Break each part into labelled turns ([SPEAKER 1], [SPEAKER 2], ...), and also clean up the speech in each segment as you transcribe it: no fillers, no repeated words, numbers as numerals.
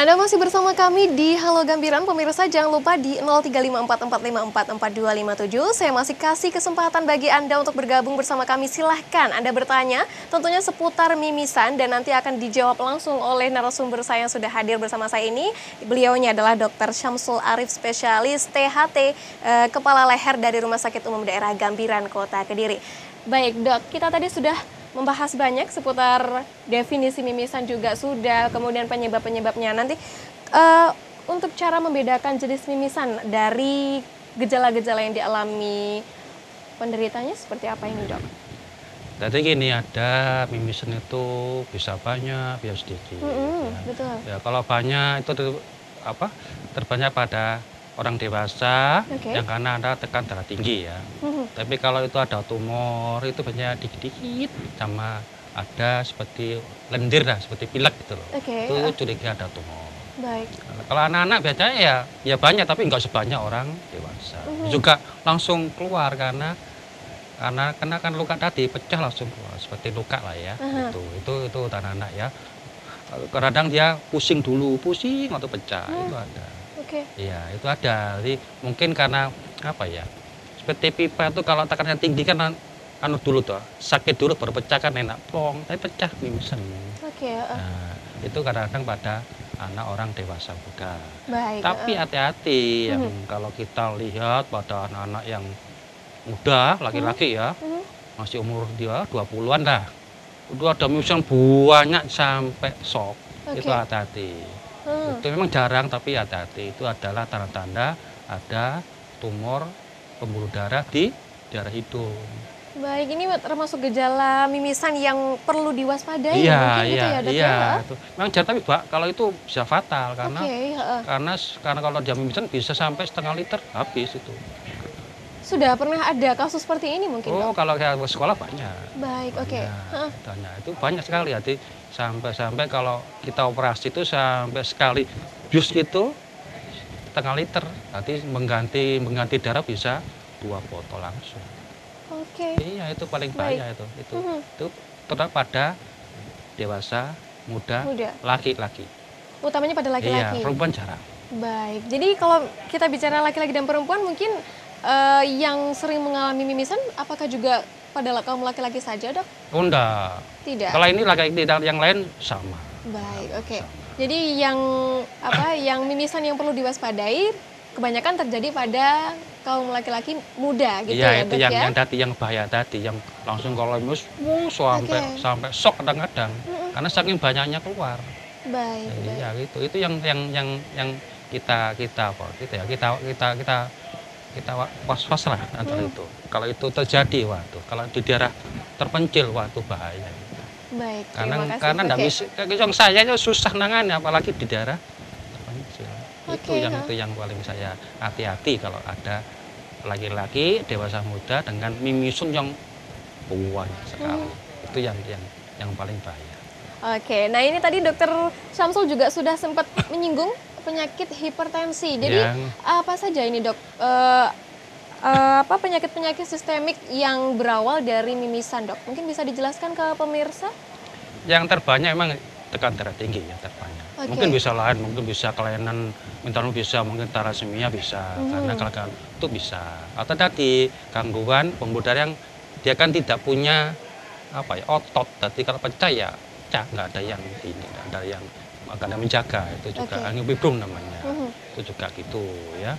[SPEAKER 1] Ya, Anda masih bersama kami di Halo Gambiran. Pemirsa, jangan lupa di 0354454457. Saya masih kasih kesempatan bagi Anda untuk bergabung bersama kami. Silahkan Anda bertanya, tentunya seputar mimisan, dan nanti akan dijawab langsung oleh narasumber saya yang sudah hadir bersama saya ini. Beliaunya adalah Dr. Syamsul Arif, spesialis THT, Kepala Leher dari Rumah Sakit Umum Daerah Gambiran, Kota Kediri. Baik, Dok, kita tadi sudah membahas banyak seputar definisi mimisan juga sudah, kemudian penyebab-penyebabnya. Nanti untuk cara membedakan jenis mimisan dari gejala-gejala yang dialami penderitanya seperti apa ini, Dok?
[SPEAKER 2] Jadi gini, ada mimisan itu bisa banyak, bisa sedikit.
[SPEAKER 1] Betul.
[SPEAKER 2] Ya, kalau banyak itu terbanyak pada orang dewasa yang karena ada tekan darah tinggi ya. Tapi kalau itu ada tumor itu banyak dikit-dikit, sama ada seperti lendir lah, seperti pilek gitu loh. Itu curiga ada tumor.
[SPEAKER 1] Baik.
[SPEAKER 2] Kalau anak-anak biasanya ya banyak, tapi enggak sebanyak orang dewasa. Juga langsung keluar karena kan luka tadi pecah langsung keluar, seperti luka lah ya. Itu anak-anak ya. Kadang dia pusing dulu, pusing atau pecah, itu ada. Iya, itu ada. Jadi mungkin karena apa ya? Seperti pipa itu kalau tekanannya tinggi kan dulu tuh, sakit dulu baru pecah kan enak plong, tapi pecah mimisan. Nah, itu kadang-kadang pada anak orang dewasa juga. Tapi hati-hati yang kalau kita lihat pada anak-anak yang muda, laki-laki ya, masih umur dia 20-an lah. Udah ada mimisan banyak sampai shock. Itu hati-hati. Itu memang jarang, tapi hati-hati. Itu adalah tanda-tanda ada tumor pembuluh darah di daerah hidung.
[SPEAKER 1] Baik, ini termasuk gejala mimisan yang perlu diwaspadai.
[SPEAKER 2] Iya,
[SPEAKER 1] gitu ya, Dok,
[SPEAKER 2] itu. Memang jarang, tapi kalau itu bisa fatal karena kalau dia mimisan bisa sampai setengah liter habis itu.
[SPEAKER 1] Sudah pernah ada kasus seperti ini mungkin, Dok?
[SPEAKER 2] Kalau kayak sekolah banyak.
[SPEAKER 1] Baik,
[SPEAKER 2] Itu banyak sekali. Jadi sampai kalau kita operasi itu sampai sekali bius itu setengah liter. Nanti mengganti darah bisa 2 botol langsung. Iya, itu paling bahaya itu. Itu terdapat pada dewasa, muda, laki-laki.
[SPEAKER 1] Utamanya pada laki-laki.
[SPEAKER 2] Iya, perempuan jarang.
[SPEAKER 1] Baik. Jadi kalau kita bicara laki-laki dan perempuan, mungkin yang sering mengalami mimisan apakah juga pada kaum laki-laki saja, Dok?
[SPEAKER 2] Oh, enggak.
[SPEAKER 1] Tidak.
[SPEAKER 2] Kalau ini laki-laki yang lain sama.
[SPEAKER 1] Baik, Jadi yang mimisan yang perlu diwaspadai kebanyakan terjadi pada kaum laki-laki muda gitu.
[SPEAKER 2] Iya,
[SPEAKER 1] ya,
[SPEAKER 2] itu
[SPEAKER 1] Dok,
[SPEAKER 2] yang tadi yang bahaya tadi, yang langsung kalau sampai shock kadang-kadang. Karena saking banyaknya keluar.
[SPEAKER 1] Baik.
[SPEAKER 2] Iya, gitu. Itu yang kita was-was lah antara itu. Kalau itu terjadi, kalau di daerah terpencil, itu bahaya.
[SPEAKER 1] Baik,
[SPEAKER 2] karena enggak bisa, yang saya susah nangani, apalagi di daerah terpencil. Itu yang paling saya hati-hati kalau ada laki-laki dewasa muda dengan mimisun yang banyak sekali. Itu yang paling bahaya.
[SPEAKER 1] Nah ini tadi Dokter Syamsul juga sudah sempat menyinggung penyakit hipertensi. Jadi apa saja ini, Dok? Penyakit-penyakit sistemik yang berawal dari mimisan, Dok? Mungkin bisa dijelaskan ke pemirsa?
[SPEAKER 2] Yang terbanyak memang tekan darah tinggi ya, terbanyak. Mungkin bisa lain, mungkin bisa kelainan mental, bisa mungkin thalassemia bisa, karena kelainan itu bisa. Atau tadi gangguan pembuluh darah yang dia kan tidak punya otot. Jadi kalau pecah ya pecah, nggak ada yang menjaga. Itu juga angiofibrom namanya. Itu juga gitu ya.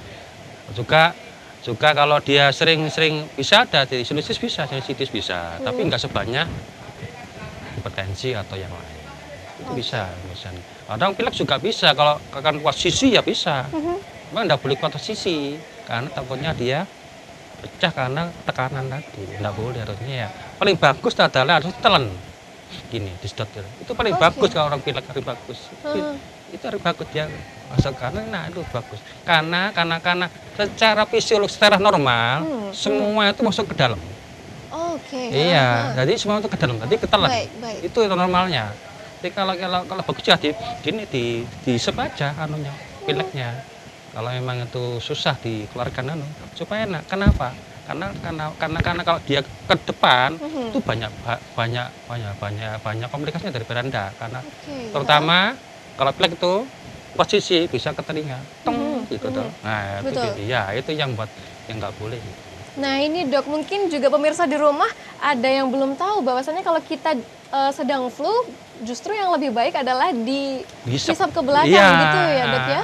[SPEAKER 2] Juga kalau dia sering bisa ada sinusitis bisa, tapi nggak sebanyak hipertensi atau yang lain. Itu bisa misalnya. Kadang pilek juga bisa, kalau akan kuat sisi ya bisa. Memang nggak boleh kuat sisi, karena takutnya dia pecah karena tekanan tadi. Nggak boleh, harusnya ya. Paling bagus adalah harus telan. Gini, disedot. Itu paling bagus kalau orang pilek, paling bagus. Itu harus bagus dia masuk karena itu bagus. Karena secara fisiologis, secara normal, semua itu masuk ke dalam. Iya, jadi semua itu ke dalam, tadi ketelan. Itu normalnya. Tapi kalau bagus ya disep aja pileknya. Kalau memang itu susah dikeluarkan supaya enak. Kenapa? Karena kalau dia ke depan itu banyak komplikasinya dari beranda. Karena terutama kalau pilek itu posisi bisa ke telinga, tong gitu toh. Nah,
[SPEAKER 1] Betul.
[SPEAKER 2] itu yang buat yang nggak boleh.
[SPEAKER 1] Nah ini dok, mungkin juga pemirsa di rumah ada yang belum tahu bahwasannya kalau kita sedang flu, justru yang lebih baik adalah dihisap ke belakang gitu ya dok ya.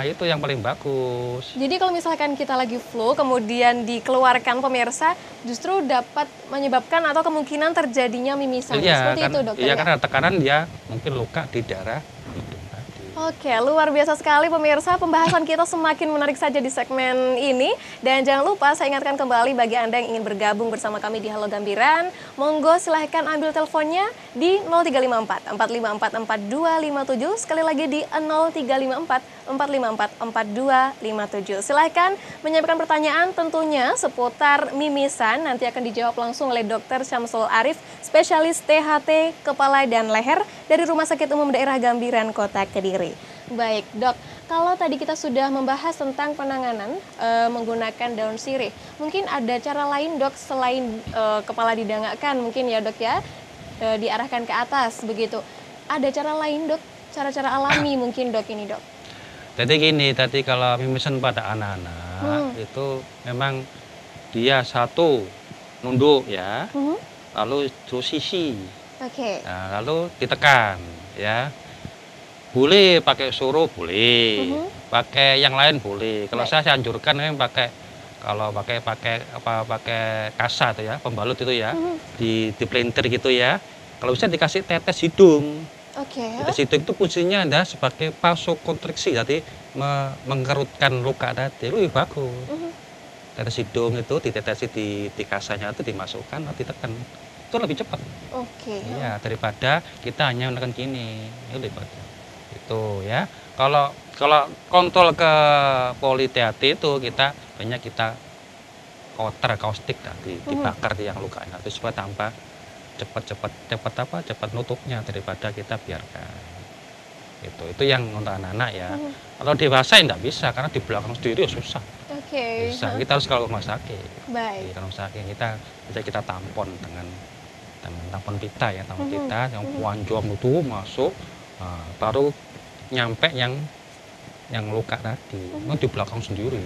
[SPEAKER 2] Itu yang paling bagus.
[SPEAKER 1] Jadi kalau misalkan kita lagi flu, kemudian dikeluarkan pemirsa, justru dapat menyebabkan atau kemungkinan terjadinya mimisan. Seperti itu dokter
[SPEAKER 2] Iya,
[SPEAKER 1] ya?
[SPEAKER 2] karena tekanan dia mungkin luka di daerah hidung tadi.
[SPEAKER 1] Oke, luar biasa sekali pemirsa. Pembahasan kita semakin menarik saja di segmen ini. Dan jangan lupa saya ingatkan kembali bagi Anda yang ingin bergabung bersama kami di Halo Gambiran, monggo silahkan ambil teleponnya di 0354 454 4257. Sekali lagi di 0354 454 4257. Silahkan menyampaikan pertanyaan tentunya seputar mimisan. Nanti akan dijawab langsung oleh Dr. Syamsul Arif, spesialis THT kepala dan leher dari Rumah Sakit Umum Daerah Gambiran Kota Kediri. Baik dok, kalau tadi kita sudah membahas tentang penanganan menggunakan daun sirih, mungkin ada cara lain dok selain kepala didangakkan mungkin ya dok ya, diarahkan ke atas begitu. Ada cara lain dok, cara-cara alami mungkin dok ini dok?
[SPEAKER 2] Jadi gini, tadi kalau mimisan pada anak-anak itu memang dia satu nunduk ya, lalu terus sisi,
[SPEAKER 1] Oke.
[SPEAKER 2] nah, lalu ditekan ya. Boleh pakai suruh boleh, pakai yang lain boleh. Kalau
[SPEAKER 1] Baik.
[SPEAKER 2] saya anjurkan memang pakai kasa itu ya, pembalut itu ya, di blender gitu ya. Kalau bisa dikasih tetes hidung.
[SPEAKER 1] Oke.
[SPEAKER 2] Tetes hidung itu fungsinya ada sebagai vasokonstriksi, jadi mengerutkan luka tadi, lebih bagus. Tetes hidung itu ditetesi di kasanya itu dimasukkan, ditekan, itu lebih cepat.
[SPEAKER 1] Oke.
[SPEAKER 2] Iya, daripada kita hanya menekan gini, itu lebih bagus. Itu ya. Kalau kontrol ke politeati itu kita banyak kita kaustik tadi dibakar di yang lukanya itu supaya tanpa cepat nutupnya daripada kita biarkan. Itu yang untuk anak-anak ya. Kalau dewasa ya nggak bisa karena di belakang sendiri ya susah.
[SPEAKER 1] Oke.
[SPEAKER 2] Bisa. Kita harus ke rumah sakit.
[SPEAKER 1] Baik.
[SPEAKER 2] Di rumah sakit kita tampon dengan tampon pita ya, tampon pita yang panjang itu masuk. Nah, baru nyampe yang luka tadi, itu di belakang sendiri,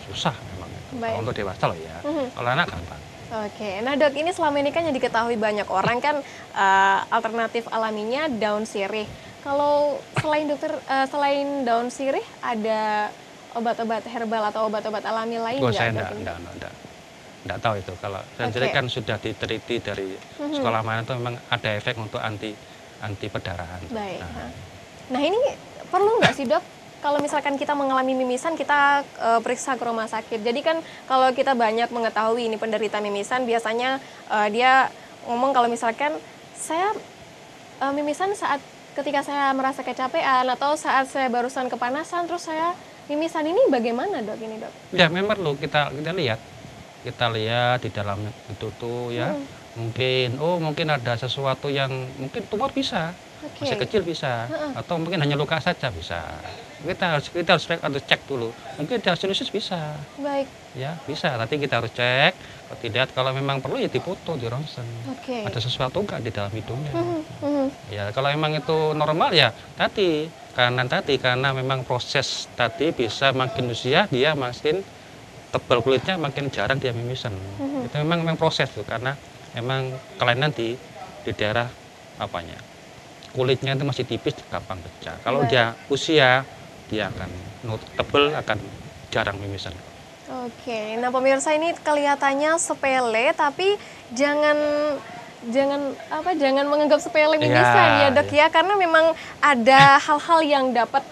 [SPEAKER 2] susah memang. Kalau untuk dewasa loh ya, kalau anak gampang.
[SPEAKER 1] Oke, nah dok ini selama ini kan yang diketahui banyak orang kan alternatif alaminya daun sirih. Kalau selain daun sirih ada obat-obat herbal atau obat-obat alami lain nggak?
[SPEAKER 2] Saya enggak tahu itu. Kalau saya sendiri kan sudah diteliti dari sekolah mana itu memang ada efek untuk anti perdarahan.
[SPEAKER 1] Baik. Nah ini perlu nggak sih dok? Kalau misalkan kita mengalami mimisan, kita periksa ke rumah sakit. Jadi kan kalau kita banyak mengetahui ini penderita mimisan, biasanya dia ngomong kalau misalkan saya mimisan saat ketika saya merasa kecapean atau saat saya barusan kepanasan, terus saya mimisan. Ini bagaimana dok ini dok?
[SPEAKER 2] Ya memang perlu kita lihat di dalam itu tuh ya. Mungkin ada sesuatu yang mungkin tumor bisa. Masih kecil bisa, atau mungkin hanya luka saja bisa. Kita harus cek dulu. Mungkin ada sinusus bisa.
[SPEAKER 1] Baik.
[SPEAKER 2] Ya bisa. Nanti kita harus cek. Kalau tidak, kalau memang perlu ya dipoto, di ronsen. Ada sesuatu nggak di dalam hidungnya? Ya kalau memang itu normal ya karena memang proses tadi bisa makin usia dia makin tebal kulitnya, makin jarang dia mimisan. Itu memang proses tuh karena memang kelainan di daerah apanya. Kulitnya itu masih tipis, gampang pecah. Kalau dia usia, dia akan tebel, akan jarang mimisan.
[SPEAKER 1] Oke, nah pemirsa ini kelihatannya sepele, tapi jangan menganggap sepele mimisan ya dok ya, karena memang ada hal-hal yang dapat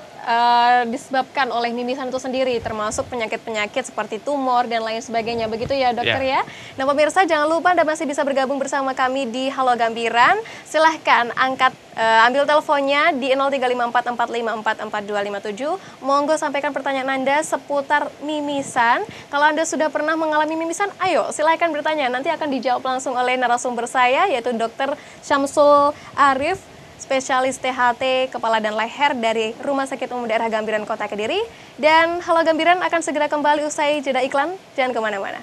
[SPEAKER 1] disebabkan oleh mimisan itu sendiri, termasuk penyakit-penyakit seperti tumor dan lain sebagainya. Begitu ya dokter ya. Nah pemirsa jangan lupa Anda masih bisa bergabung bersama kami di Halo Gambiran. Silahkan ambil teleponnya di 0354 454 4257. Monggo sampaikan pertanyaan Anda seputar mimisan. Kalau Anda sudah pernah mengalami mimisan, ayo silahkan bertanya. Nanti akan dijawab langsung oleh narasumber saya yaitu Dr. Syamsul Arif, spesialis THT kepala dan leher dari Rumah Sakit Umum Daerah Gambiran Kota Kediri. Dan Halo Gambiran akan segera kembali usai jeda iklan. Jangan kemana-mana.